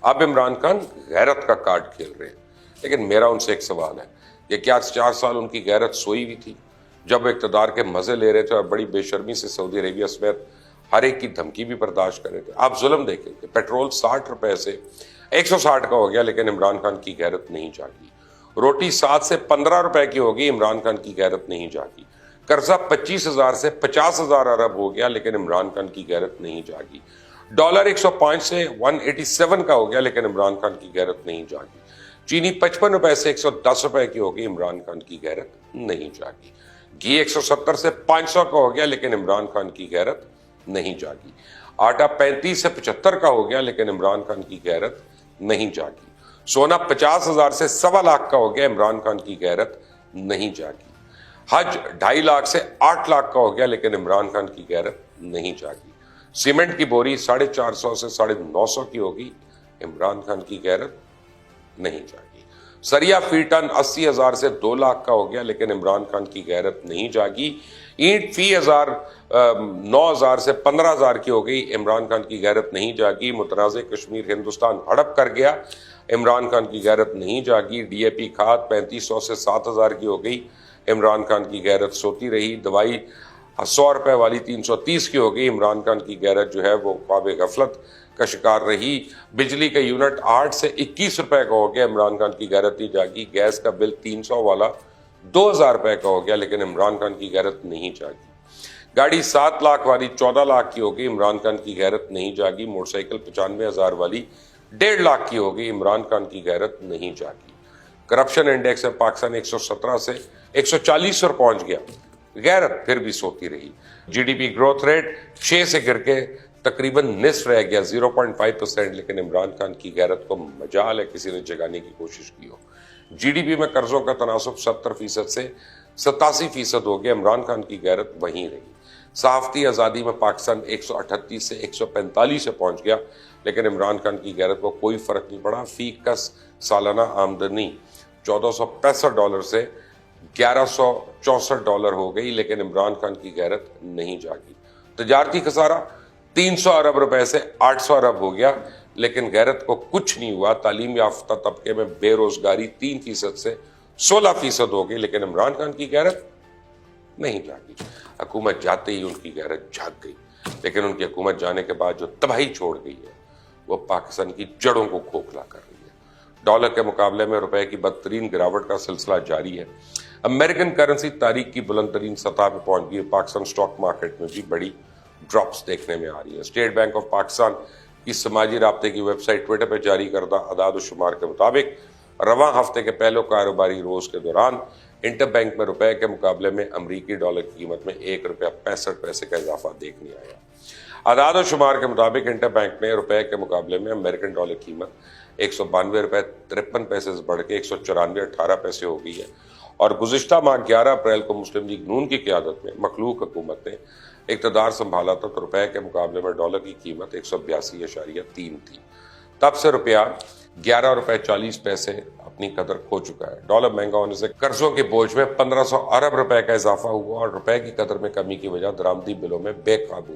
अब इमरान खान गैरत का कार्ड खेल रहे हैं। लेकिन मेरा उनसे एक सवाल है कि क्या 4 साल उनकी गैरत सोई हुई थी जब वो इक़्तिदार के मजे ले रहे थे और बड़ी बेशर्मी से सऊदी अरेबिया समेत हर एक की धमकी भी बर्दाश्त कर रहे थे। आप जुल्म देखें कि पेट्रोल 60 रुपए से 160 का हो गया, लेकिन इमरान खान की गैरत नहीं जागी। रोटी 7 से 15 रुपए की होगी, इमरान खान की गैरत नहीं जागी। कर्जा 25,000 से 50,000 अरब हो गया, लेकिन इमरान खान की गैरत नहीं जागी। डॉलर 105 से 187 का हो गया, लेकिन इमरान खान की गैरत नहीं जागी। चीनी 55 रुपए से 110 रुपए की होगी, इमरान खान की गैरत नहीं जागी। घी 170 से 500 का हो गया, लेकिन इमरान खान की गैरत नहीं जागी। आटा 35 से 75 का हो गया, लेकिन इमरान खान की गैरत नहीं जागी। सोना 50,000 से 1.25 लाख का हो गया, इमरान खान की गैरत नहीं जागी। हज 2.5 लाख से 8 लाख का हो गया, लेकिन इमरान खान की गैरत नहीं जागी। सीमेंट की बोरी 450 से 950 की होगी, इमरान खान की गैरत नहीं जागी। सरिया फी टन 80,000 से 2 लाख का हो गया, लेकिन इमरान खान की गैरत नहीं जागी। ईंट फी 9,000 से 15,000 की हो गई, इमरान खान की गैरत नहीं जागी। मुतनाज़े कश्मीर हिंदुस्तान हड़प कर गया, इमरान खान की गैरत नहीं जागी। डीएपी खाद 3500 से 7,000 की हो गई, इमरान खान की गैरत सोती रही। दवाई 100 रुपए वाली 330 की हो गई, इमरान खान की गैरत जो है वो ख्वाब गफलत का शिकार रही। बिजली का यूनिट 8 से 21 रुपए का हो गया, इमरान खान की गैरत नहीं जागी। गैस का बिल 300 वाला 2,000 रुपए का हो गया, लेकिन इमरान खान की गैरत नहीं जागी। गाड़ी 7 लाख वाली 14 लाख की होगी, इमरान खान की गैरत नहीं जागी। मोटरसाइकिल 95,000 वाली 1.5 लाख की होगी, इमरान खान की गैरत नहीं जागी। करप्शन इंडेक्स है पाकिस्तान 117 से 140 पर पहुंच गया, गैरत फिर भी सोती रही। जीडीपी ग्रोथ रेट 6 से गिर के तकरीबन निस्फ रह गया 0.5%, लेकिन इमरान खान की गैरत को मजाल है किसी ने जगाने की कोशिश की हो। जीडीपी में कर्जों का तनासुब 70% से 87% हो गया, इमरान खान की गैरत वहीं रही। सहाफती आज़ादी में पाकिस्तान 138 से 145 से पहुंच गया, लेकिन इमरान खान की गैरत को कोई फर्क नहीं पड़ा। फी कस सालाना आमदनी $1465 से $1164 हो गई, लेकिन इमरान खान की गैरत नहीं जागी। तजारती खसारा 300 अरब रुपए से 800 अरब हो गया, लेकिन गैरत को कुछ नहीं हुआ। तालीम याफ्ता तबके में बेरोजगारी 3% से 16% हो गई, लेकिन इमरान खान की गैरत नहीं जागी। हुकूमत जाते ही उनकी गैरत जाग गई, लेकिन उनकी हुकूमत जाने के बाद जो तबाही छोड़ गई है वो पाकिस्तान की जड़ों को खोखला कर रही है। डॉलर के मुकाबले में रुपए की बदतरीन गिरावट का सिलसिला जारी है। अमेरिकन करेंसी तारीख की बुलंद तरीन सतह पर पहुंच गई। पाकिस्तान स्टॉक मार्केट में भी बड़ी ड्रॉप्स देखने में आ रही है। स्टेट बैंक ऑफ पाकिस्तान की समाजी राब्ते की वेबसाइट ट्विटर पर जारी करदा अदाद शुमार के मुताबिक रवां हफ्ते के पहले कारोबारी रोज के दौरान इंटर बैंक में रुपए के मुकाबले में अमरीकी डॉलर की कीमत में ₹1.65 का इजाफा देखने आया। आदाद शुमार के मुताबिक इंटर बैंक में रुपए के मुकाबले में अमेरिकन डॉलर कीमत ₹192.53 से बढ़ के ₹194.18 हो गई है। और गुज़िश्ता माह 11 अप्रैल को मुस्लिम लीग नून की क़यादत में मखलूक हुकूमत ने इक़्तिदार संभाला था, तो रुपए के मुकाबले में डॉलर की कीमत 182.3 थी। तब से रुपया ₹11.40 अपनी कदर खो चुका है। डॉलर महंगा होने से कर्जों के बोझ में 1500 अरब रुपए का इजाफा हुआ और रुपए की कदर में कमी की वजह दरामदी बिलों में बेकाबू